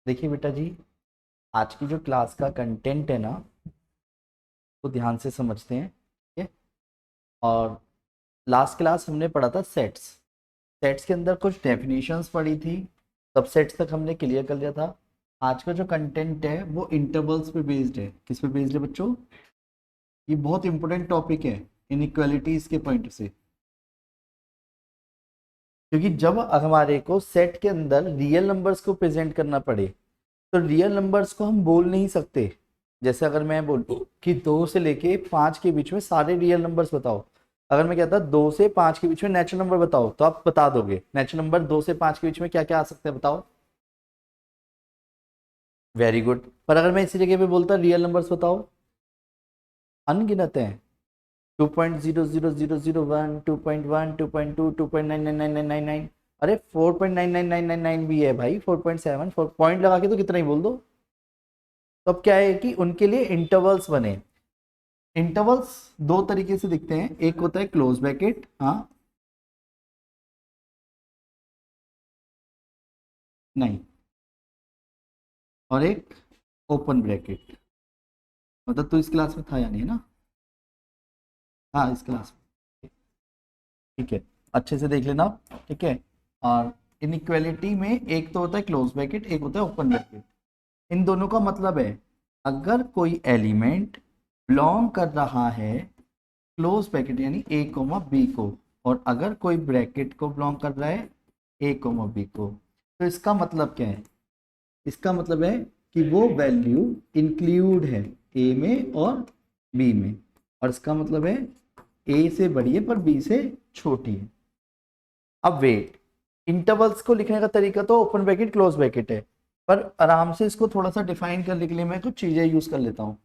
देखिए बेटा जी, आज की जो क्लास का कंटेंट है ना, वो ध्यान से समझते हैं, ठीक है। और लास्ट क्लास हमने पढ़ा था सेट्स। सेट्स के अंदर कुछ डेफिनेशंस पढ़ी थी, सबसेट्स तक हमने क्लियर कर लिया था। आज का जो कंटेंट है वो इंटरवल्स पे बेस्ड है। किस पे बेस्ड है बच्चों? ये बहुत इंपॉर्टेंट टॉपिक है इनइक्वालिटीज के पॉइंट से, क्योंकि जब हमारे को सेट के अंदर रियल नंबर्स को प्रेजेंट करना पड़े तो रियल नंबर्स को हम बोल नहीं सकते। जैसे अगर मैं बोलूं कि 2 से लेके 5 के बीच में सारे रियल नंबर्स बताओ, अगर मैं कहता 2 से 5 के बीच में नेचुरल नंबर बताओ, तो आप बता दोगे नेचुरल नंबर 2 से 5 के बीच में क्या क्या आ सकते हैं, बताओ। Very good. पर अगर मैं इसी जगह पे बोलता रियल नंबर्स बताओ, अनगिनत हैं। 2.00001, 2.1, 2.2, 2.999999। अरे 4.99999 भी है भाई, 4.7, 4 पॉइंट लगा के तो कितना ही बोल दो। तो अब क्या है कि उनके लिए इंटरवल्स बने। इंटरवल्स दो तरीके से दिखते हैं, एक होता है क्लोज ब्रैकेट, हाँ नहीं, और एक ओपन ब्रैकेट। मतलब तो इस क्लास में था या नहीं, है ना? हाँ, इस क्लास में। ठीक है, अच्छे से देख लेना, ठीक है। और इनइक्वालिटी में एक तो होता है क्लोज ब्रैकेट, एक होता है ओपन ब्रैकेट। इन दोनों का मतलब है, अगर कोई एलिमेंट बिलोंग कर रहा है क्लोज ब्रैकेट यानी ए कोमा बी को, और अगर कोई ब्रैकेट को बिलोंग कर रहा है ए कोमा बी को, तो इसका मतलब क्या है? इसका मतलब है कि वो वैल्यू इंक्लूड है ए में और बी में, और इसका मतलब है ए से बड़ी है पर बी से छोटी है। अब वेट, इंटरवल्स को लिखने का तरीका तो ओपन ब्रैकेट क्लोज ब्रैकेट है, पर आराम से इसको थोड़ा सा डिफाइन करने के लिए मैं कुछ चीजें यूज कर लेता हूँ।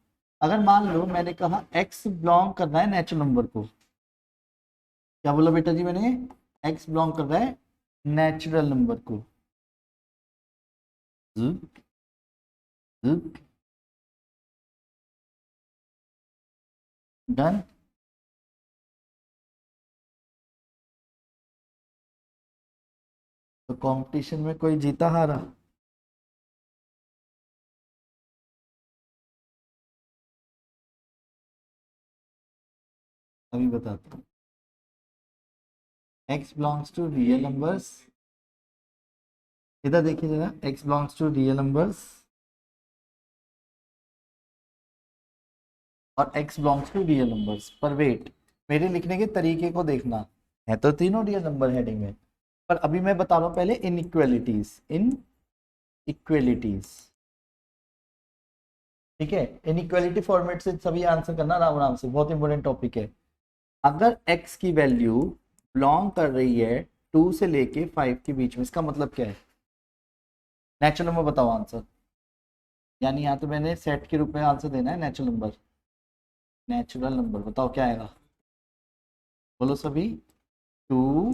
अगर मान लो मैंने कहा एक्स बिलोंग कर रहा है नेचुरल नंबर को, क्या बोला बेटा जी मैंने? एक्स बिलोंग कर रहा है नेचुरल नंबर को। डन। तो कंपटीशन में कोई जीता हारा? अभी बताता हूँ। X belongs to real numbers, इधर देखिए जरा, X belongs to real numbers और X belongs to real numbers. पर वेट, मेरे लिखने के तरीके को देखना, है तो तीनों रियल नंबर हेडिंग में, पर अभी मैं बता रहा हूँ पहले इनइक्वालिटीज। इन इक्वालिटीज, ठीक है। इनइक्वालिटी फॉर्मेट से सभी आंसर करना आराम आराम से, बहुत इंपॉर्टेंट टॉपिक है। अगर x की वैल्यू बिलोंग कर रही है 2 से लेके 5 के बीच में, इसका मतलब क्या है? नेचुरल नंबर बताओ आंसर। यानी यहाँ तो मैंने सेट के रूप में आंसर देना है नेचुरल नंबर। नेचुरल नंबर बताओ क्या आएगा, बोलो सभी। 2,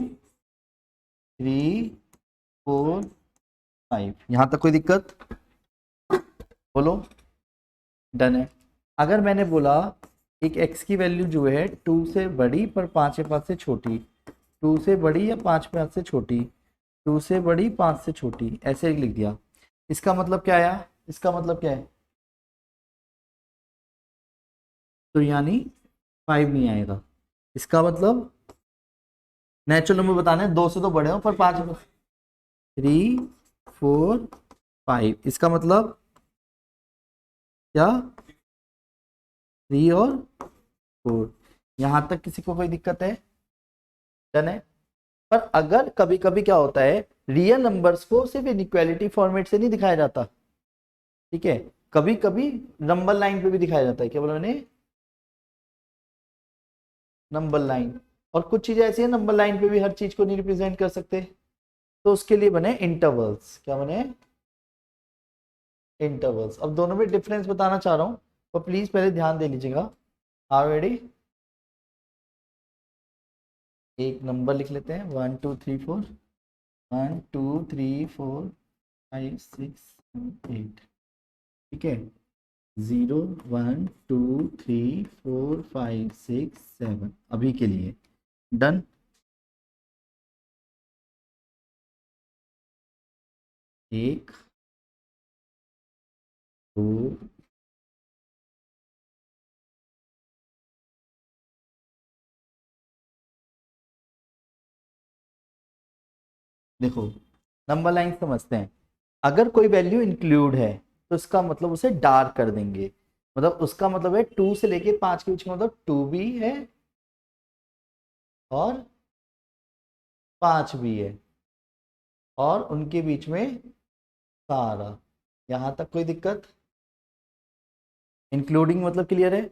3, 4, 5, यहाँ तक कोई दिक्कत? बोलो। डन है। अगर मैंने बोला एक x की वैल्यू जो है 2 से बड़ी पर 5 के पास से छोटी, 2 से बड़ी या 5 के पास से छोटी, 2 से बड़ी 5 से छोटी, ऐसे लिख दिया, इसका मतलब क्या आया? इसका मतलब क्या है? तो यानी 5 नहीं आएगा। इसका मतलब नेचुरल नंबर बताने, 2 से तो बड़े हो पर 5, 3, 4, 5, इसका मतलब क्या? 3 और 4। यहां तक किसी को कोई दिक्कत है? डन है। पर अगर कभी कभी क्या होता है, रियल नंबर्स को सिर्फ इनइक्वालिटी फॉर्मेट से नहीं दिखाया जाता, ठीक है। कभी कभी नंबर लाइन पे भी दिखाया जाता है। क्या बोला मैंने? Number line. और कुछ चीजें ऐसी है नंबर लाइन पे भी हर चीज को नहीं रिप्रेजेंट कर सकते, तो उसके लिए बने इंटरवल्स। क्या बने? इंटरवल्स। अब दोनों में डिफरेंस बताना चाह रहा हूं, तो प्लीज पहले ध्यान दे लीजिएगा। Are ready? एक नंबर लिख लेते हैं, 1 2 3 4, 1 2 3 4 5 6 7 8, ठीक है। 0 1 2 3 4 5 6 7 अभी के लिए डन। एक, दो, देखो नंबर लाइन समझते हैं। अगर कोई वैल्यू इंक्लूड है तो इसका मतलब उसे डार्क कर देंगे। मतलब उसका मतलब है 2 से लेके 5 के बीच का मतलब 2 भी है और 5 भी है, और उनके बीच में सारा। यहां तक कोई दिक्कत? इंक्लूडिंग मतलब क्लियर है।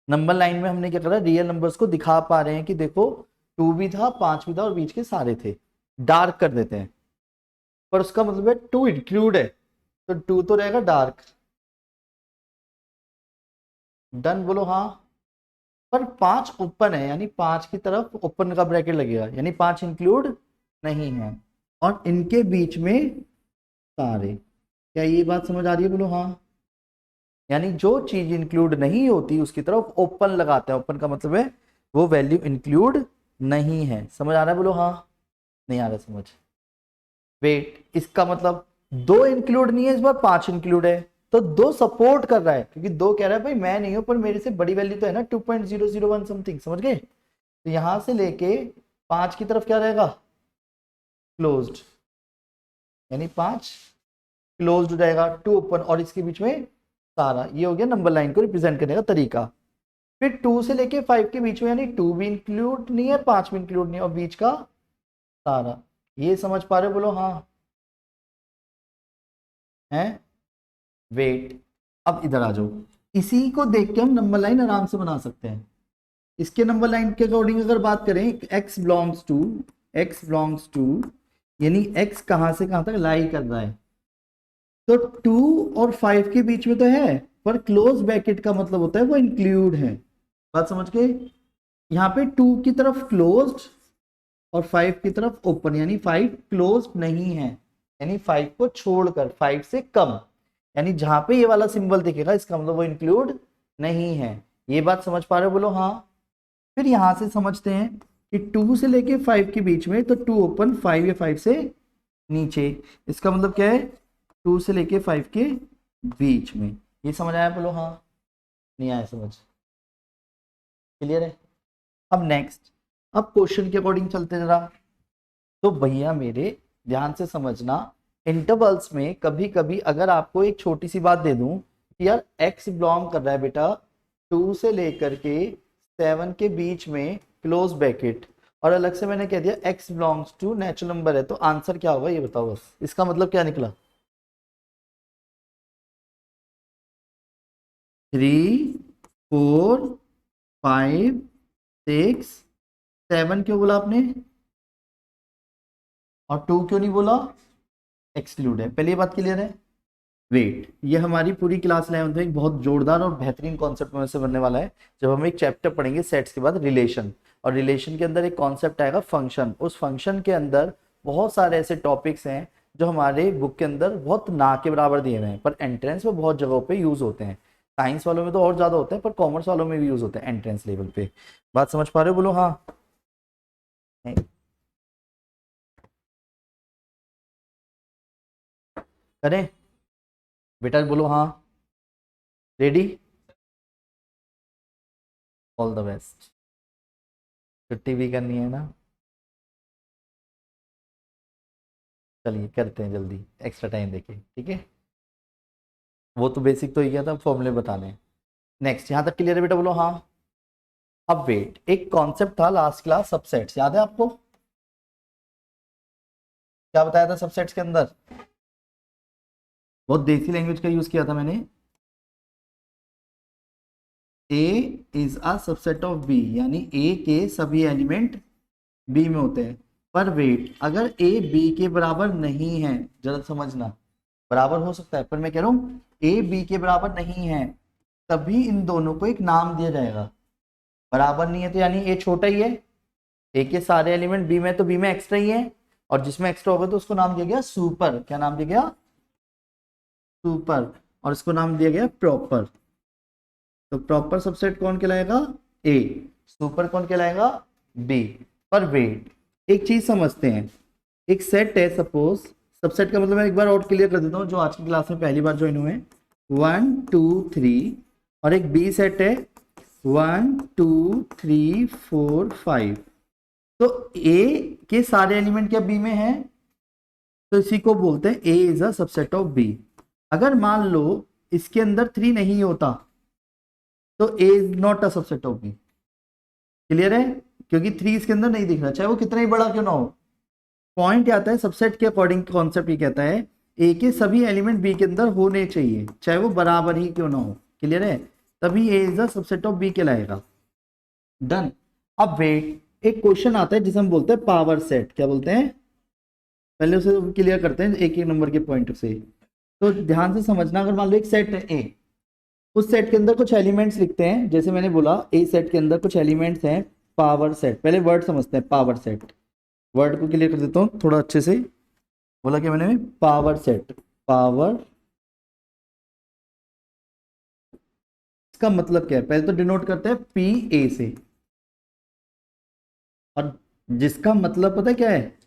नंबर लाइन में हमने क्या करा, रियल नंबर्स को दिखा पा रहे हैं कि देखो 2 भी था, 5 भी था और बीच के सारे थे। डार्क कर देते हैं, पर उसका मतलब है 2 इंक्लूड है तो 2 तो रहेगा डार्क। डन बोलो हाँ। पर 5 ओपन है, यानी 5 की तरफ ओपन का ब्रैकेट लगेगा, यानी 5 इंक्लूड नहीं है। और इनके बीच में सारे, क्या ये बात समझ आ रही है? बोलो हाँ। यानी जो चीज इंक्लूड नहीं होती उसकी तरफ ओपन लगाते हैं। ओपन का मतलब है वो वैल्यू इंक्लूड नहीं है। समझ आ रहा है? बोलो हाँ। नहीं आ रहा समझ? वेट, इसका मतलब 2 इंक्लूड नहीं है, इस बार 5 इंक्लूड है। तो 2 सपोर्ट कर रहा है, क्योंकि 2 कह रहा है भाई मैं नहीं हूं, पर मेरे से बड़ी वैल्यू तो है ना 2.001 समथिंग। समझ गए? तो यहां से लेके 5 की तरफ क्या रहेगा? क्लोज्ड, यानी 5 क्लोज्ड रहेगा, 2 ओपन, और इसके बीच में सारा। ये हो गया नंबर लाइन को रिप्रेजेंट करने का तरीका। फिर 2 से लेके 5 के बीच में, यानी 2 भी इंक्लूड नहीं है, 5 भी इंक्लूड नहीं है, और बीच का सारा। ये समझ पा रहे हो? बोलो हाँ। है? वेट, अब इधर आ जाओ। इसी को देख के हम नंबर लाइन आराम से बना सकते हैं। इसके नंबर लाइन के अकॉर्डिंग अगर बात करें, x बिलोंग्स टू, यानी x कहां से कहां तक लाई कर रहा है, तो 2 और 5 के बीच में तो है, पर क्लोज ब्रैकेट का मतलब होता है वो इंक्लूड है। बात समझ गए? यहाँ पे 2 की तरफ क्लोज्ड और 5 की तरफ ओपन, यानी 5 क्लोज नहीं है, यानी 5 को छोड़कर 5 से कम, यानी जहां पे ये वाला सिंबल दिखेगा इसका मतलब वो इंक्लूड नहीं है। ये बात समझ पा रहे हो? बोलो हाँ। फिर यहां से समझते हैं कि 2 से लेके 5 के बीच में, तो 2 ओपन, 5 या 5 से नीचे, इसका मतलब क्या है? 2 से लेके 5 के बीच में। ये समझ आया? बोलो हाँ। नहीं आया समझ? क्लियर है? अब नेक्स्ट, अब क्वेश्चन के अकॉर्डिंग चलते जरा। तो भैया मेरे ध्यान से समझना, इंटरवल्स में कभी कभी अगर आपको एक छोटी सी बात दे दूं कि यार x बिलोंग कर रहा है बेटा 2 से लेकर के 7 के बीच में क्लोज ब्रैकेट, और अलग से मैंने कह दिया x belongs to natural number है, तो आंसर क्या होगा ये बताओ बस। इसका मतलब क्या निकला? 3 4 5 6 7 क्यों बोला आपने, और 2 क्यों नहीं बोला? एक्सक्लूड है। पहली बात क्लियर है? वेट, ये हमारी पूरी क्लास 11th में एक बहुत जोरदार और बेहतरीन कॉन्सेप्ट में से बनने वाला है। जब हम एक चैप्टर पढ़ेंगे सेट्स के बाद रिलेशन, और रिलेशन के अंदर एक कॉन्सेप्ट आएगा फंक्शन। उस फंक्शन के अंदर बहुत सारे ऐसे टॉपिक्स हैं जो हमारे बुक के अंदर बहुत ना के बराबर दिए हुए हैं, पर एंट्रेंस में बहुत जगहों पे यूज होते हैं। साइंस वालों में तो और ज्यादा होते हैं, पर कॉमर्स वालों में भी यूज होते हैं एंट्रेंस लेवल पे। बात समझ पा रहे हो? बोलो हाँ। करें बेटा? बोलो हाँ। रेडी? All the best. छुट्टी भी करनी है ना? चलिए करते हैं जल्दी, एक्स्ट्रा टाइम देके, ठीक है। वो तो बेसिक तो ही गया था, फॉर्मूले बताने हैं। नेक्स्ट, यहाँ तक क्लियर है बेटा? बोलो हाँ। अब वेट, एक कॉन्सेप्ट था लास्ट क्लास, सबसेट्स, याद है आपको? क्या बताया था सबसेट्स के अंदर? बहुत देसी लैंग्वेज का यूज किया था मैंने। A is a subset of B, यानी ए के सभी एलिमेंट बी में होते हैं। पर वेट, अगर ए बी के बराबर नहीं है, जरा समझना, बराबर हो सकता है पर मैं कह रहा हूं ए बी के बराबर नहीं है, तभी इन दोनों को एक नाम दिया जाएगा। बराबर नहीं है तो यानी ए छोटा ही है, ए के सारे एलिमेंट बी में, तो बी में एक्स्ट्रा ही है, और जिसमें एक्स्ट्रा होगा तो उसको नाम दिया गया सुपर। क्या नाम दिया गया? सुपर। और इसको नाम दिया गया प्रॉपर। तो प्रॉपर सबसेट कौन कहलाएगा? ए। सुपर कौन कहलाएगा? बी। पर वेट, एक चीज समझते हैं, एक सेट है सपोज, सबसेट का मतलब मैं एक बार और क्लियर कर देता हूँ जो आज की क्लास में पहली बार ज्वाइन हुए, 1 2 3, और एक बी सेट है 1 2 3 4 5। तो ए के सारे एलिमेंट क्या बी में है? तो इसी को बोलते हैं A is a subset of B. अगर मान लो इसके अंदर 3 नहीं होता तो A is not a subset of B. Clear है? क्योंकि 3 इसके अंदर नहीं दिख रहा, चाहे वो कितना ही बड़ा क्यों ना हो। पॉइंट आता है सबसेट के अकॉर्डिंग, कॉन्सेप्ट ये कहता है ए के सभी एलिमेंट बी के अंदर होने चाहिए, चाहे वो बराबर ही क्यों ना हो। क्लियर है? तभी A is a subset of B कहलाएगा। डन। अब वेट, एक क्वेश्चन आता है जिसे हम बोलते हैं पावर सेट। क्या बोलते हैं? पहले उसे क्लियर करते हैं एक एक नंबर के पॉइंट से। तो ध्यान से समझना, अगर मान लो एक सेट है ए, उस सेट के अंदर कुछ एलिमेंट्स लिखते हैं, जैसे मैंने बोला ए सेट के अंदर कुछ एलिमेंट्स हैं पावर सेट। पहले वर्ड समझते हैं पावर सेट, वर्ड को क्लियर कर देता हूँ थोड़ा अच्छे से। बोला क्या मैंने? Power set. पावर, इसका मतलब क्या है? पहले तो डिनोट करते हैं पी ए से, और जिसका मतलब पता है क्या है?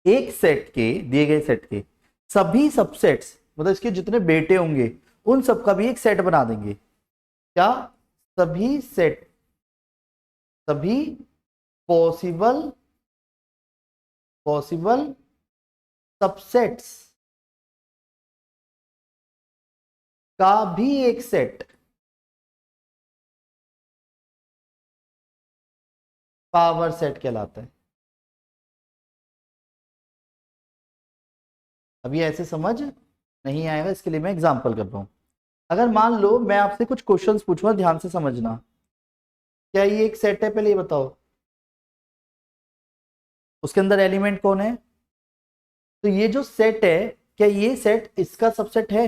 एक सेट के, दिए गए सेट के सभी सबसेट्स, मतलब इसके जितने बेटे होंगे उन सब का भी एक सेट बना देंगे। क्या? सभी सेट, सभी पॉसिबल सबसेट्स का भी एक सेट पावर सेट कहलाता है। अभी ऐसे समझ नहीं आएगा, इसके लिए मैं एग्जांपल कर रहा हूं। अगर मान लो मैं आपसे कुछ क्वेश्चंस पूछूंगा, ध्यान से समझना। क्या ये एक सेट है? पहले ये बताओ, उसके अंदर एलिमेंट कौन है? तो ये जो सेट है, क्या ये सेट इसका सबसेट है?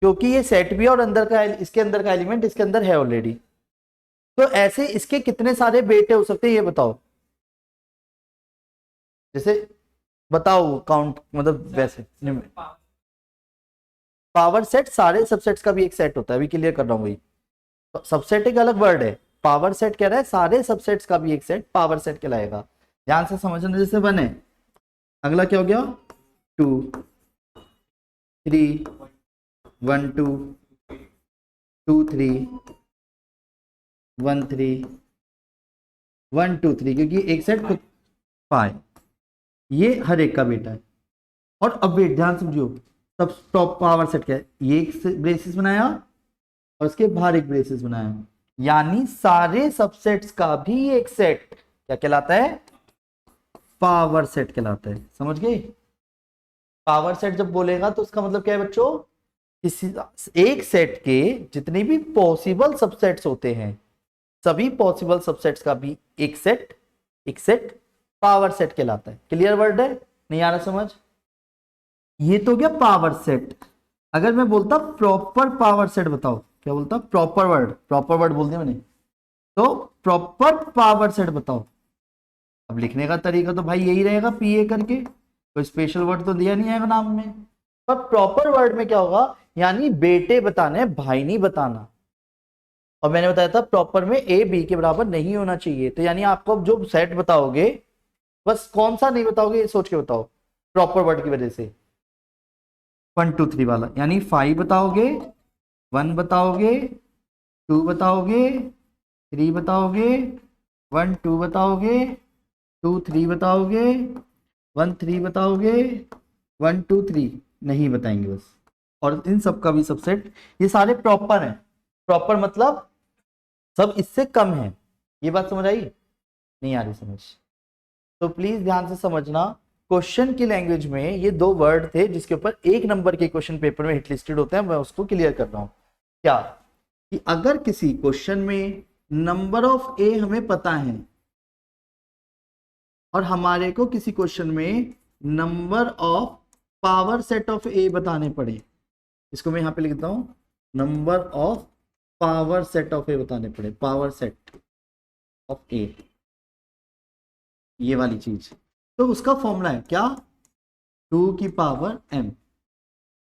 क्योंकि ये सेट भी है और अंदर का, इसके अंदर का एलिमेंट इसके अंदर है ऑलरेडी। तो ऐसे इसके कितने सारे बेटे हो सकते हैं ये बताओ। जैसे बताओ काउंट, मतलब वैसे पावर सेट सारे सबसेट्स का भी एक सेट होता है, अभी क्लियर कर रहा हूं वही। तो सबसेट एक अलग वर्ड है, पावर सेट कह रहा है सारे सबसेट्स का भी एक सेट पावर सेट कहलाएगा। ध्यान से समझना। जैसे 1 है, अगला क्या हो गया? 2 3 1 2 2 3 1 3 1 2 3, क्योंकि एक सेट खुद 5, ये हर एक का बेटा है। और अब वेट, ध्यान समझियो, सब टॉप पावर सेट क्या है? ये एक ब्रेसिस बनाया और उसके बाहर एक ब्रेसिस बनाया, यानी सारे सबसेट्स का भी एक सेट क्या कहलाता है? पावर सेट कहलाता है। समझ गए? पावर सेट जब बोलेगा तो उसका मतलब क्या है बच्चों? किसी एक सेट के जितने भी पॉसिबल सबसेट्स होते हैं, सभी पॉसिबल सबसेट्स का भी एक सेट पावर सेट कहलाता है। क्लियर वर्ड है? नहीं आ रहा समझ? ये तो गया पावर सेट। अगर मैं बोलता प्रॉपर पावर सेट बताओ, क्या बोलता? प्रॉपर वर्ड बोल दिया मैंने। तो प्रॉपर पावर सेट बताओ। अब लिखने का तरीका तो भाई यही रहेगा, पीए करके, कोई स्पेशल वर्ड तो दिया नहीं है नाम में। पर प्रॉपर वर्ड में क्या होगा? यानी बेटे बताने, भाई नहीं बताना। और मैंने बताया था प्रॉपर में ए बी के बराबर नहीं होना चाहिए। तो यानी आपको अब जो सेट बताओगे, बस कौन सा नहीं बताओगे ये सोच के बताओ, प्रॉपर वर्ड की वजह से। 1 2 3 वाला, यानी 5 बताओगे, 1 बताओगे, 2 बताओगे, 3 बताओगे, 1 2 बताओगे, 2 3 बताओगे, 1 3 बताओगे, 1 2 3 नहीं बताएंगे बस। और इन सब का भी सबसेट, ये सारे प्रॉपर हैं। प्रॉपर मतलब सब इससे कम है। ये बात समझ आई? नहीं आ रही समझ? तो प्लीज ध्यान से समझना। क्वेश्चन की लैंग्वेज में ये 2 वर्ड थे जिसके ऊपर 1 नंबर के क्वेश्चन पेपर में हिट लिस्टेड होते हैं, मैं उसको क्लियर कर रहा हूं। क्या? कि अगर किसी क्वेश्चन में नंबर ऑफ ए हमें पता है और हमारे को किसी क्वेश्चन में number of power set of A बताने पड़े, इसको मैं यहां पे लिखता हूं, number of power set of A बताने पड़े, पावर सेट। ऑफ ए, ये वाली चीज, तो उसका फॉर्मूला है क्या, 2m।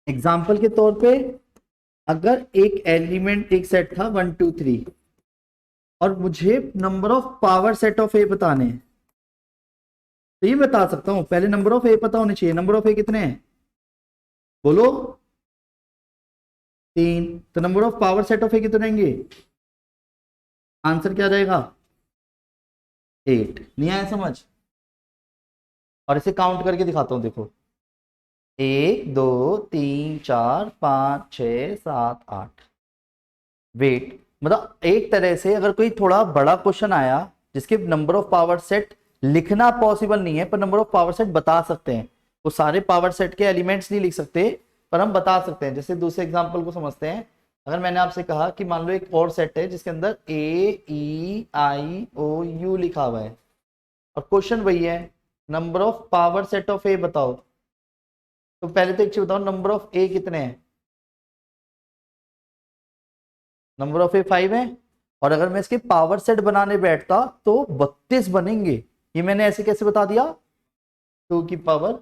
एग्जाम्पल के तौर पे अगर एक एलिमेंट, एक सेट था 1 2 3 और मुझे number of power set of A बताने हैं, तो ये बता सकता हूं, पहले नंबर ऑफ ए पता होने चाहिए। नंबर ऑफ ए कितने हैं बोलो, 3। तो number of power set of A कितने रहेंगे, आंसर क्या रहेगा 8। नहीं आया समझ? और इसे काउंट करके दिखाता हूं, देखो 1 2 3 4 5 6 7 8। वेट, मतलब एक तरह से अगर कोई थोड़ा बड़ा क्वेश्चन आया जिसके नंबर ऑफ पावर सेट लिखना पॉसिबल नहीं है पर नंबर ऑफ पावर सेट बता सकते हैं, वो सारे पावर सेट के एलिमेंट्स नहीं लिख सकते पर हम बता सकते हैं। जैसे दूसरे एग्जांपल को समझते हैं। अगर मैंने आपसे कहा कि मान लो एक और सेट है जिसके अंदर AEIOU लिखा हुआ है और क्वेश्चन वही है number of power set of A बताओ, तो पहले तो एक चीज बताओ, नंबर ऑफ ए कितने हैं, नंबर ऑफ ए 5 है। और अगर मैं इसके पावर सेट बनाने बैठता तो 32 बनेंगे। ये मैंने ऐसे कैसे बता दिया, 2 की पावर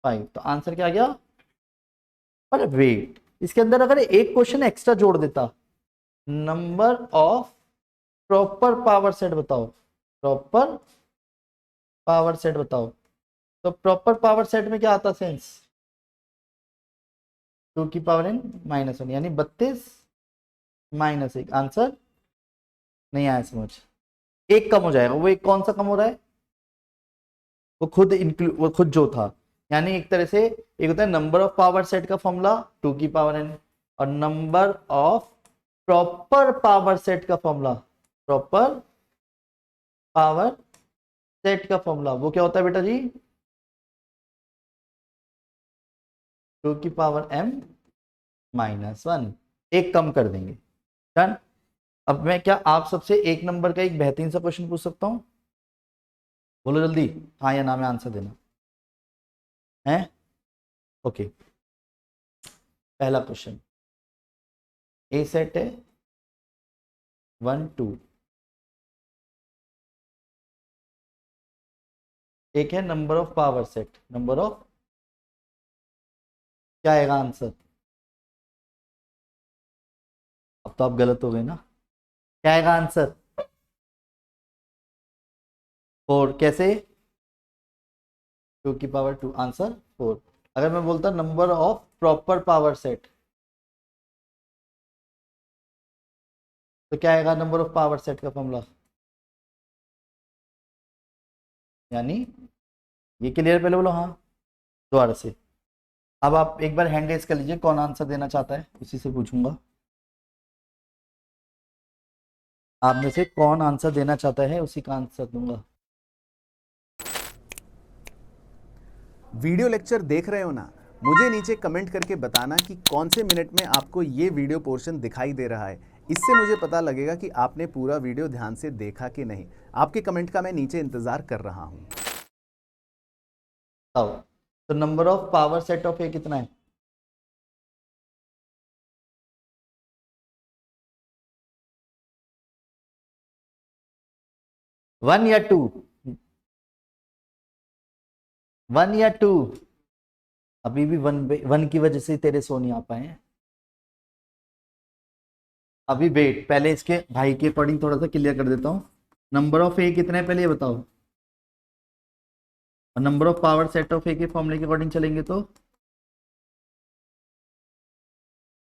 5। तो आंसर क्या आ गया। पर वेट, इसके अंदर अगर एक क्वेश्चन एक्स्ट्रा जोड़ देता, number of proper power set बताओ, प्रॉपर पावर सेट बताओ। तो प्रॉपर पावर सेट में क्या आता सेंस, 2n-1 यानी 32-1। आंसर नहीं आया समझ, एक कम हो जाएगा। वो एक कौन सा कम हो रहा है, वो खुद इंक्लूड, वो खुद जो था। यानी एक तरह से एक होता है नंबर ऑफ पावर सेट का फॉर्मूला 2n और number of proper power set का फॉर्मूला, प्रॉपर पावर सेट का फॉर्मूला वो क्या होता है बेटा जी, 2m-1। एक कम कर देंगे, डन। अब मैं क्या आप सबसे एक नंबर का एक बेहतरीन सा क्वेश्चन पूछ सकता हूं, बोलो जल्दी, हाँ या ना में आंसर देना है। ओके, पहला क्वेश्चन, ए सेट है 1 2, एक है number of power set, number of, क्या आएगा आंसर। अब तो आप गलत हो गए ना, क्या आएगा आंसर 4। कैसे, 2 की पावर 2, आंसर 4। अगर मैं बोलता number of proper power set तो क्या आएगा नंबर ऑफ पावर सेट का फॉर्मूला, यानी ये क्लियर, पहले बोलो हाँ, दोबारा से। अब आप एक बार हैंड रेज कर लीजिए, कौन आंसर देना चाहता है उसी से पूछूंगा। आप में से कौन आंसर देना चाहता है उसी का आंसर दूंगा। वीडियो लेक्चर देख रहे हो ना, मुझे नीचे कमेंट करके बताना कि कौन से मिनट में आपको ये वीडियो पोर्शन दिखाई दे रहा है। इससे मुझे पता लगेगा कि आपने पूरा वीडियो ध्यान से देखा कि नहीं। आपके कमेंट का मैं नीचे इंतजार कर रहा हूं। तो number of power set of A कितना है, वन या टू, 1 या 2। अभी भी 1 की वजह से तेरे सो नहीं आ पाए हैं। अभी वेट, पहले इसके भाई के अकॉर्डिंग थोड़ा सा क्लियर कर देता हूँ। नंबर ऑफ ए कितना है पहले ये बताओ, और number of power set of A के फॉर्मूले के अकॉर्डिंग चलेंगे तो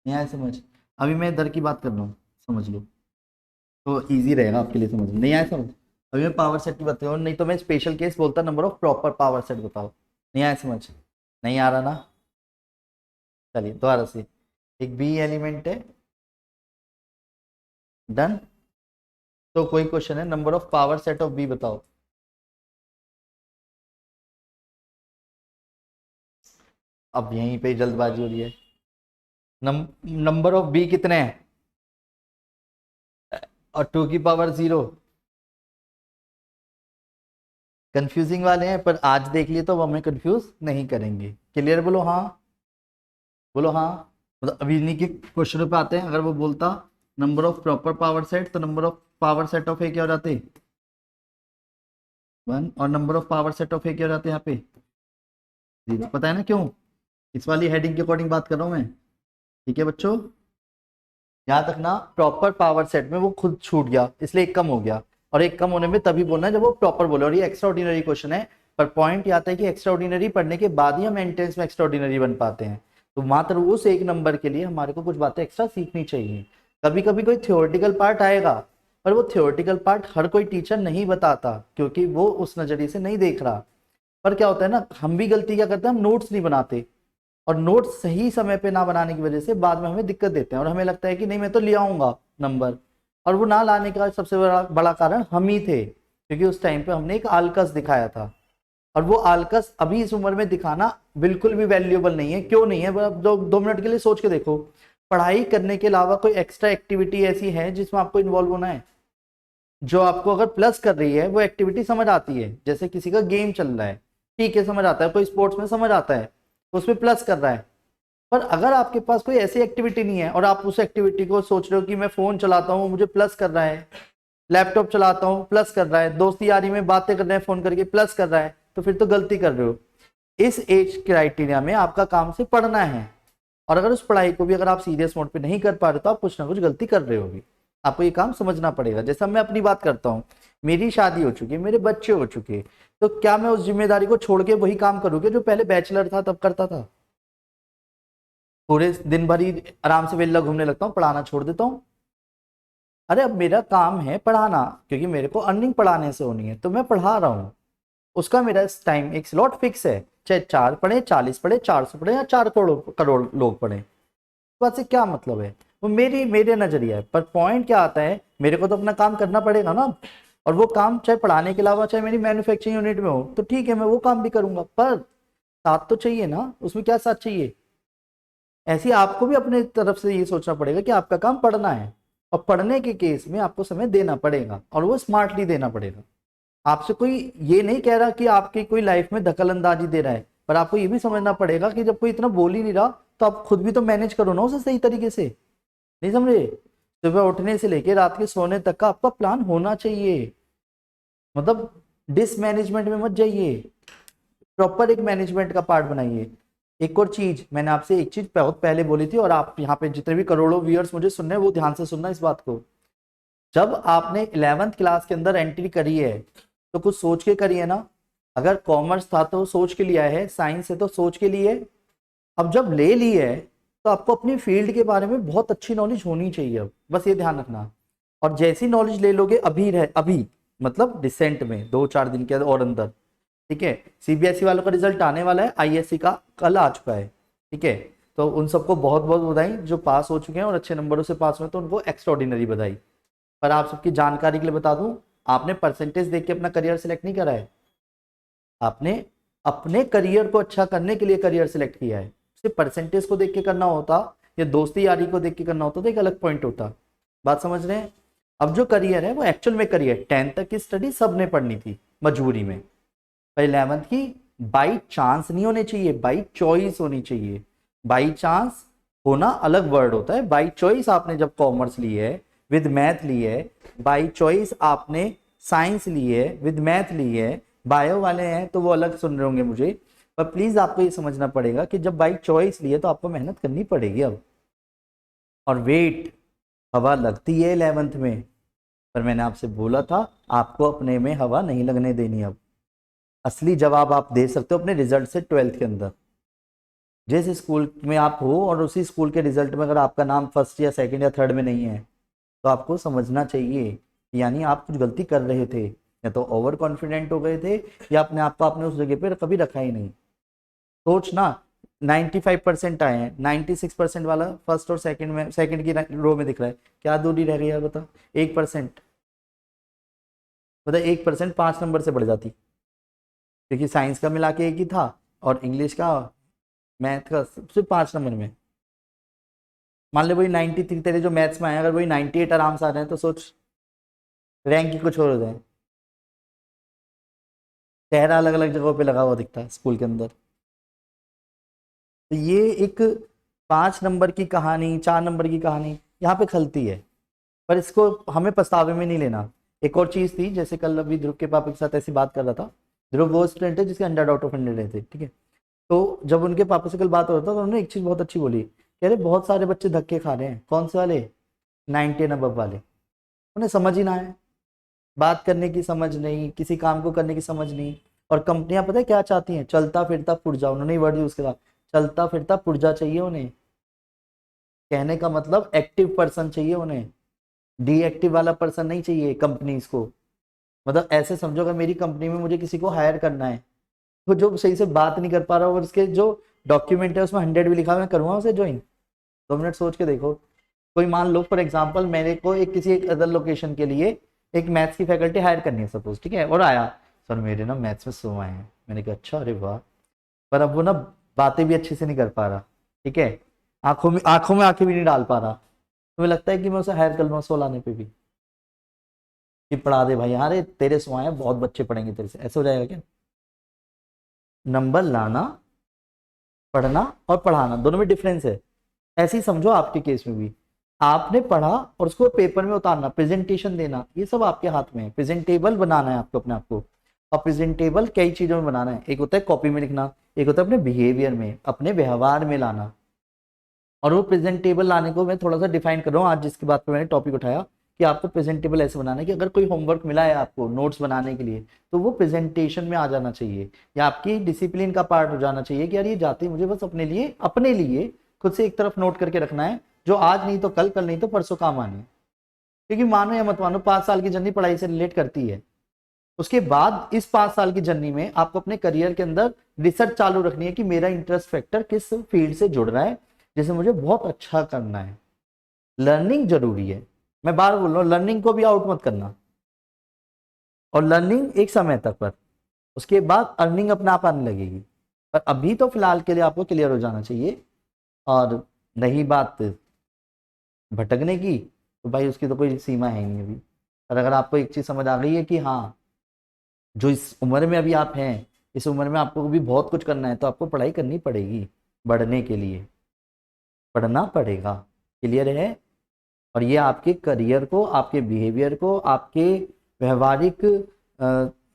नहीं आया समझ। अभी मैं इधर की बात कर रहा हूँ, समझ लो तो इजी रहेगा आपके लिए समझ। नहीं आया समझ, अभी मैं पावर सेट की बात कर रहा हूँ, नहीं तो मैं स्पेशल केस बोलता number of proper power set बताओ। नहीं आया समझ, नहीं आ रहा ना, चलिए दोबारा से। एक बी एलिमेंट है, डन। तो कोई क्वेश्चन है number of power set of B बताओ। अब यहीं पे जल्दबाजी हो रही है। नंबर ऑफ बी कितने हैं और 2 की पावर 0। कंफ्यूजिंग वाले हैं पर आज देख लिए तो वो हमें कंफ्यूज नहीं करेंगे। क्लियर, बोलो हाँ, बोलो हाँ। मतलब अभी इन्हीं के क्वेश्चनों पे आते हैं। अगर वो बोलता number of proper power set तो number of power set of A क्या हो जाते, 1 और number of power set of A क्या हो जाते हैं यहाँ पे 0। पता है ना क्यों? इस वाली हेडिंग के अकॉर्डिंग बात कर रहा हूँ मैं। ठीक है बच्चों, याद रखना प्रॉपर पावर सेट में वो खुद छूट गया इसलिए एक कम हो गया, और एक कम होने में तभी बोलना है जब वो प्रॉपर बोले। और ये एक्स्ट्रा ऑर्डिनरी क्वेश्चन है, पर पॉइंट ये आता है कि एक्स्ट्रा ऑर्डिनरी पढ़ने के बाद ही हम एंट्रेंस में एक्स्ट्रा ऑर्डिनरी बन पाते हैं। तो मात्र उस एक नंबर के लिए हमारे को कुछ बातें एक्स्ट्रा सीखनी चाहिए। कभी कभी कोई थियोरटिकल पार्ट आएगा, पर वो थियोरटिकल पार्ट हर कोई टीचर नहीं बताता क्योंकि वो उस नजरिए से नहीं देख रहा। पर क्या होता है ना, हम भी गलती क्या करते हैं, हम नोट्स नहीं बनाते, और नोट्स सही समय पे ना बनाने की वजह से बाद में हमें दिक्कत देते हैं और हमें लगता है कि नहीं मैं तो ले आऊंगा नंबर, और वो ना लाने का सबसे बड़ा बड़ा कारण हम ही थे क्योंकि उस टाइम पे हमने एक आलकस दिखाया था। और वो आलकस अभी इस उम्र में दिखाना बिल्कुल भी वैल्यूएबल नहीं है। क्यों नहीं है? अब 2 मिनट के लिए सोच के देखो, पढ़ाई करने के अलावा कोई एक्स्ट्रा एक्टिविटी ऐसी है जिसमें आपको इन्वॉल्व होना है, जो आपको अगर प्लस कर रही है, वो एक्टिविटी समझ आती है। जैसे किसी का गेम चल रहा है, ठीक है समझ आता है, कोई स्पोर्ट्स में समझ आता है, उसमें प्लस कर रहा है। पर अगर आपके पास कोई ऐसी एक्टिविटी नहीं है और आप उस एक्टिविटी को सोच रहे हो कि मैं फोन चलाता हूँ मुझे प्लस कर रहा है, लैपटॉप चलाता हूँ प्लस कर रहा है, दोस्ती यारी में बातें कर रहे हैं फोन करके प्लस कर रहा है, तो फिर तो गलती कर रहे हो। इस एज क्राइटेरिया में आपका काम से पढ़ना है, और अगर उस पढ़ाई को भी अगर आप सीरियस मोड पे नहीं कर पा रहे तो आप कुछ ना कुछ गलती कर रहे होगी। आपको ये काम समझना पड़ेगा। जैसा मैं अपनी बात करता हूँ, मेरी शादी हो चुकी है, मेरे बच्चे हो चुके हैं, तो क्या मैं उस जिम्मेदारी को छोड़ के वही काम करूँगी जो पहले बैचलर था तब करता था? पूरे दिन भर ही आराम से वेला घूमने लगता हूँ, पढ़ाना छोड़ देता हूँ? अरे अब मेरा काम है पढ़ाना, क्योंकि मेरे को अर्निंग पढ़ाने से होनी है तो मैं पढ़ा रहा हूँ। उसका मेरा टाइम एक स्लॉट फिक्स है, चाहे 4 पढ़े, 40 पढ़े, 400 पढ़े या 4 करोड़ करोड़ लोग पढ़े, इस बात से क्या मतलब है? वो मेरे नजरिया है। पर पॉइंट क्या आता है, मेरे को तो अपना काम करना पड़ेगा ना, और वो काम चाहे पढ़ाने के अलावा चाहे मेरी मैन्युफैक्चरिंग यूनिट में हो तो ठीक है मैं वो काम भी करूंगा, पर साथ तो चाहिए ना। उसमें क्या साथ चाहिए? ऐसे ही आपको भी अपने तरफ से ये सोचना पड़ेगा कि आपका काम पढ़ना है, और पढ़ने के केस में आपको समय देना पड़ेगा और वो स्मार्टली देना पड़ेगा। आपसे कोई ये नहीं कह रहा कि आपकी कोई लाइफ में दखल अंदाजी दे रहा है, पर आपको ये भी समझना पड़ेगा कि जब कोई इतना बोल ही नहीं रहा तो आप खुद भी तो मैनेज करो ना उसे सही तरीके से। नहीं समझे? सुबह उठने से लेके रात के सोने तक का आपका प्लान होना चाहिए। मतलब डिसमैनेजमेंट में मत जाइए, प्रॉपर एक मैनेजमेंट का पार्ट बनाइए। एक और चीज मैंने आपसे एक चीज बहुत पहले बोली थी, और आप यहाँ पे जितने भी करोड़ों व्यूअर्स मुझे सुन रहे हैं वो ध्यान से सुनना इस बात को। जब आपने 11th क्लास के अंदर एंट्री करी है तो कुछ सोच के करी है ना। अगर कॉमर्स था तो सोच के लिया है, साइंस है तो सोच के लिए। अब जब ले ली है तो आपको अपनी फील्ड के बारे में बहुत अच्छी नॉलेज होनी चाहिए। अब बस ये ध्यान रखना, और जैसी नॉलेज ले लोगे अभी मतलब रिसेंट में 2-4 दिन के और अंदर, ठीक है। सीबीएसई वालों का रिजल्ट आने वाला है, आईएससी का कल आ चुका है, ठीक है। तो उन सबको बहुत बहुत बधाई जो पास हो चुके हैं और अच्छे नंबरों से पास हुए तो उनको एक्स्ट्रा ऑर्डिनरी बधाई। पर आप सबकी जानकारी के लिए बता दूं, आपने परसेंटेज देख के अपना करियर सिलेक्ट नहीं करा है, आपने अपने करियर को अच्छा करने के लिए करियर सिलेक्ट किया है। सिर्फ परसेंटेज को देख के करना होता या दोस्ती यारी को देख के करना होता तो एक अलग पॉइंट होता। बात समझ रहे हैं? अब जो करियर है वो एक्चुअल में करियर 10th तक की स्टडी सबने पढ़नी थी मजबूरी में, पर 11th की बाई चांस नहीं होनी चाहिए, बाई चॉइस होनी चाहिए। बाई चांस होना अलग वर्ड होता है, बाई चॉइस आपने जब कॉमर्स ली है विद मैथ ली है, बाई चॉइस आपने साइंस ली है विद मैथ ली है, बायो वाले हैं तो वो अलग सुन रहे होंगे मुझे। पर प्लीज आपको ये समझना पड़ेगा कि जब बाई चॉइस ली है तो आपको मेहनत करनी पड़ेगी अब। और वेट, हवा लगती है 11th में, पर मैंने आपसे बोला था आपको अपने में हवा नहीं लगने देनी। अब असली जवाब आप दे सकते हो अपने रिजल्ट से 12th के अंदर। जिस स्कूल में आप हो और उसी स्कूल के रिजल्ट में अगर आपका नाम फर्स्ट या सेकंड या थर्ड में नहीं है तो आपको समझना चाहिए यानी आप कुछ गलती कर रहे थे, या तो ओवर कॉन्फिडेंट हो गए थे या अपने आप को आपने उस जगह पे कभी रखा ही नहीं। सोचना 95% आए हैं, 96% वाला फर्स्ट और सेकंड में, सेकंड की रो में दिख रहा है, क्या दूरी रह गई है बता? 1%। बता 1% 5 नंबर से बढ़ जाती, क्योंकि साइंस का मिला के एक ही था और इंग्लिश का मैथ का सिर्फ 5 नंबर में। मान ले वही 93 तेरे जो मैथ्स में आए, अगर वही 98 आराम से आ रहे हैं तो सोच रैंक ही कुछ और हो जाए। चेहरा अलग अलग जगहों पे लगा हुआ दिखता है स्कूल के अंदर। तो ये एक 5 नंबर की कहानी, 4 नंबर की कहानी यहाँ पे खलती है, पर इसको हमें पछतावे में नहीं लेना। एक और चीज थी, जैसे कल अभी ध्रुव के पापा के साथ ऐसी बात कर रहा था। ध्रुव वो स्टूडेंट है जिसके 100 आउट ऑफ 100 रहे थे, ठीक है। तो जब उनके पापा से कल बात हो रहा था तो उन्होंने एक चीज बहुत अच्छी बोली, कह रहे बहुत सारे बच्चे धक्के खा रहे हैं। कौन से वाले? 90 एंड अबव वाले। उन्हें समझ ही ना है, बात करने की समझ नहीं, किसी काम को करने की समझ नहीं। और कंपनियां पता है क्या चाहती हैं? चलता फिरता पुर्जा। उन्होंने वर्ड यूज करा, चलता फिरता पुर्जा चाहिए उन्हें। कहने का मतलब एक्टिव पर्सन चाहिए उन्हें, डीएक्टिव वाला पर्सन नहीं चाहिए कंपनीज को। मतलब ऐसे समझो, अगर मेरी कंपनी में मुझे किसी को हायर करना है तो जो सही से बात नहीं कर पा रहा और उसके जो डॉक्यूमेंट है उसमें 100 भी लिखा हुआ, मैं करूँगा उसे ज्वाइन? 2 मिनट सोच के देखो। कोई मान लो फॉर एग्जाम्पल मेरे को एक अदर लोकेशन के लिए एक मैथ्स की फैकल्टी हायर करनी है सपोज, ठीक है। और आया, सर मेरे ना मैथ्स में 100 आए हैं। मैंने कहा अच्छा, अरे वाह। पर अब वो ना बातें भी अच्छे से नहीं कर पा रहा, ठीक है, आंखों में आंखें भी नहीं डाल पा रहा। तुम्हें लगता है कि मैं उसे हायर कर लूँगा 100 लाने पे भी, कि पढ़ा दे भाई, अरे तेरे 100 आए हैं, बहुत बच्चे पढ़ेंगे तेरे से, ऐसे हो जाएगा क्या? नंबर लाना, पढ़ना और पढ़ाना दोनों में डिफरेंस है। ऐसे ही समझो आपके केस में भी, आपने पढ़ा और उसको पेपर में उतारना, प्रेजेंटेशन देना, ये सब आपके हाथ में है। प्रेजेंटेबल बनाना है आपको अपने आप को। और प्रेजेंटेबल कई चीजों में बनाना है, एक होता है कॉपी में लिखना, एक होता है अपने बिहेवियर में, अपने व्यवहार में लाना। और वो प्रेजेंटेबल लाने को मैं थोड़ा सा डिफाइन कर रहा हूँ आज, जिसकी बात पे मैंने टॉपिक उठाया कि आपको प्रेजेंटेबल ऐसे बनाना है कि अगर कोई होमवर्क मिला है आपको नोट्स बनाने के लिए, तो वो प्रेजेंटेशन में आ जाना चाहिए, या आपकी डिसिप्लिन का पार्ट हो जाना चाहिए कि यार ये जाते मुझे बस अपने लिए खुद से एक तरफ नोट करके रखना है, जो आज नहीं तो कल, कल नहीं तो परसों काम आने। क्योंकि मानो या मत मानो 5 साल की जर्नी पढ़ाई से रिलेट करती है। उसके बाद इस 5 साल की जर्नी में आपको अपने करियर के अंदर रिसर्च चालू रखनी है कि मेरा इंटरेस्ट फैक्टर किस फील्ड से जुड़ रहा है, जैसे मुझे बहुत अच्छा करना है। लर्निंग जरूरी है, मैं बार बोल रहा हूँ, लर्निंग को भी आउट मत करना। और लर्निंग एक समय तक पर, उसके बाद अर्निंग अपने आप आने लगेगी। पर अभी तो फिलहाल के लिए आपको क्लियर हो जाना चाहिए। और रही बात भटकने की, तो भाई उसकी तो कोई सीमा है नहीं अभी। और अगर आपको एक चीज समझ आ गई है कि हाँ, जो इस उम्र में अभी आप हैं, इस उम्र में आपको भी बहुत कुछ करना है, तो आपको पढ़ाई करनी पड़ेगी। बढ़ने के लिए पढ़ना पड़ेगा, क्लियर है। और ये आपके करियर को, आपके बिहेवियर को, आपके व्यवहारिक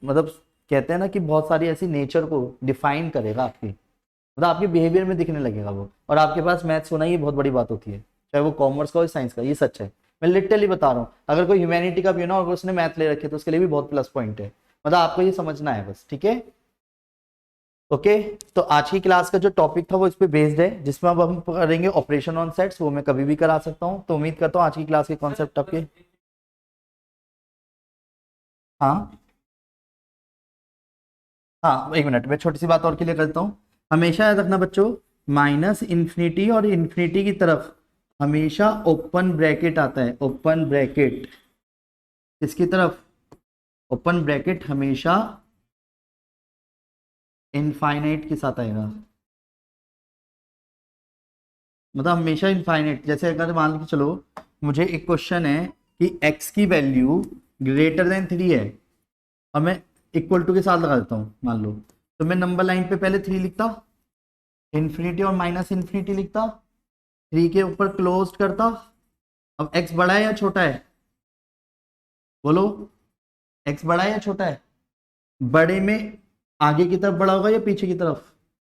मतलब कहते हैं ना कि बहुत सारी ऐसी नेचर को डिफाइन करेगा आपकी, मतलब आपके बिहेवियर में दिखने लगेगा वो। और आपके पास मैथ्स होना ये बहुत बड़ी बात होती है, चाहे वो कॉमर्स का हो साइंस का, ये सच है। मैं लिटरली बता रहा हूँ, अगर कोई ह्यूमैनिटी का भी हो ना और उसने मैथ ले रखे तो उसके लिए भी बहुत प्लस पॉइंट है। मतलब आपको ये समझना है बस, ठीक है। ओके, तो आज की क्लास का जो टॉपिक था वो इस पे बेस्ड है, जिसमें अब हम करेंगे ऑपरेशन ऑन सेट्स। वो मैं कभी भी करा सकता हूँ, तो उम्मीद करता हूँ आज की क्लास के कॉन्सेप्ट आपके। हाँ हाँ, एक मिनट, मैं छोटी सी बात और क्लियर करता हूँ। हमेशा याद रखना बच्चों, माइनस इन्फिनिटी और इन्फिनिटी की तरफ हमेशा ओपन ब्रैकेट आता है। ओपन ब्रैकेट किसकी तरफ? ओपन ब्रैकेट हमेशा इनफाइनाइट के साथ आएगा। मतलब हमेशा इनफाइनाइट। जैसे अगर मान के चलो मुझे एक क्वेश्चन है कि x की वैल्यू ग्रेटर देन 3 है, और मैं इक्वल टू के साथ लगा देता हूँ मान लो, तो मैं नंबर लाइन पे पहले 3 लिखता, इन्फिनिटी और माइनस इन्फिनिटी लिखता, 3 के ऊपर क्लोज करता। अब x बड़ा है या छोटा है? बोलो, x बड़ा है या छोटा है? बड़े में आगे की तरफ बड़ा होगा या पीछे की तरफ?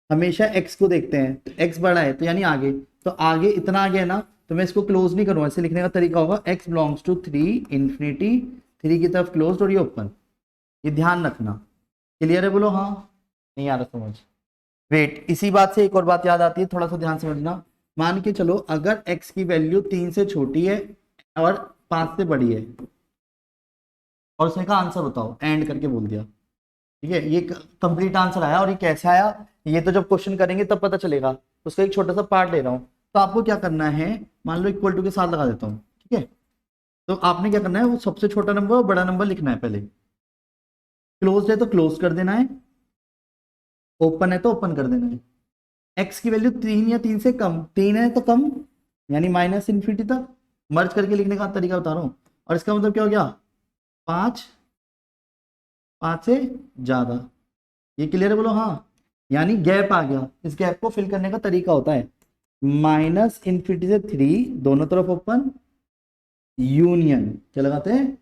हमेशा x को देखते हैं, तो x बड़ा है तो यानी आगे, तो आगे इतना आगे है ना, तो मैं इसको क्लोज नहीं करूंगा। ऐसे लिखने का तरीका होगा x बिलोंग्स टू 3 इन्फिनिटी, 3 की तरफ क्लोज और ये ओपन। ये ध्यान रखना, क्लियर है? बोलो हाँ। नहीं आ रहा समझ? वेट, इसी बात से एक और बात याद आती है, थोड़ा सा ध्यान समझना। मान के चलो अगर x की वैल्यू 3 से छोटी है और 5 से बड़ी है, और उसने कहा आंसर बताओ, एंड करके बोल दिया, ठीक है, ये कंप्लीट आंसर आया। और ये कैसे आया, ये तो जब क्वेश्चन करेंगे तब पता चलेगा। उसका एक छोटा सा पार्ट ले रहा हूँ। तो आपको क्या करना है, मान लो इक्वल टू के साथ लगा देता हूँ, ठीक है। तो आपने क्या करना है, वो सबसे छोटा नंबर और बड़ा नंबर लिखना है पहले। क्लोज है तो क्लोज कर देना है, ओपन है तो ओपन कर देना है। एक्स की वैल्यू 3 या 3 से कम, 3 है तो कम, यानी माइनस इन्फिनिटी तक। मर्ज करके लिखने का तरीका बता रहा हूँ। और इसका मतलब क्या हो गया, 5 से ज्यादा। ये क्लियर है? बोलो हाँ। यानी गैप आ गया, इस गैप को फिल करने का तरीका होता है माइनस इन्फिनिटी से 3 दोनों तरफ ओपन, यूनियन क्या लगाते हैं,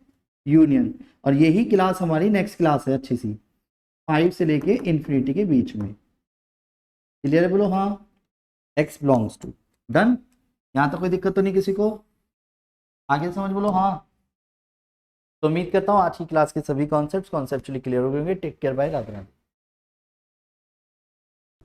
यूनियन। और यही क्लास हमारी नेक्स्ट क्लास है अच्छी सी, 5 से लेके इन्फिनिटी के बीच में। क्लियर है, बोलो हाँ। x belongs to, done. यहाँ तक कोई दिक्कत तो नहीं किसी को? आगे समझ बोलो हाँ। तो उम्मीद करता हूँ आज की क्लास के सभी कॉन्सेप्ट्स कॉन्सेप्चुअली क्लियर हो गए होंगे। Take care, bye, Radhe Radhe.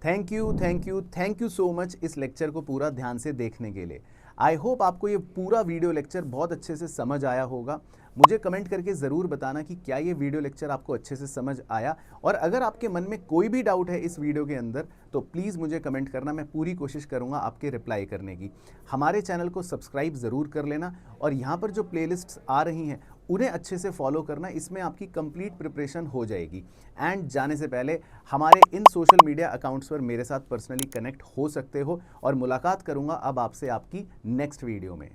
Thank you so much इस लेक्चर को पूरा ध्यान से देखने के लिए। आई होप आपको ये पूरा वीडियो लेक्चर बहुत अच्छे से समझ आया होगा। मुझे कमेंट करके ज़रूर बताना कि क्या ये वीडियो लेक्चर आपको अच्छे से समझ आया, और अगर आपके मन में कोई भी डाउट है इस वीडियो के अंदर तो प्लीज़ मुझे कमेंट करना, मैं पूरी कोशिश करूँगा आपके रिप्लाई करने की। हमारे चैनल को सब्सक्राइब ज़रूर कर लेना, और यहाँ पर जो प्लेलिस्ट्स आ रही हैं उन्हें अच्छे से फॉलो करना, इसमें आपकी कंप्लीट प्रिपरेशन हो जाएगी। एंड जाने से पहले हमारे इन सोशल मीडिया अकाउंट्स पर मेरे साथ पर्सनली कनेक्ट हो सकते हो, और मुलाकात करूंगा अब आपसे आपकी नेक्स्ट वीडियो में।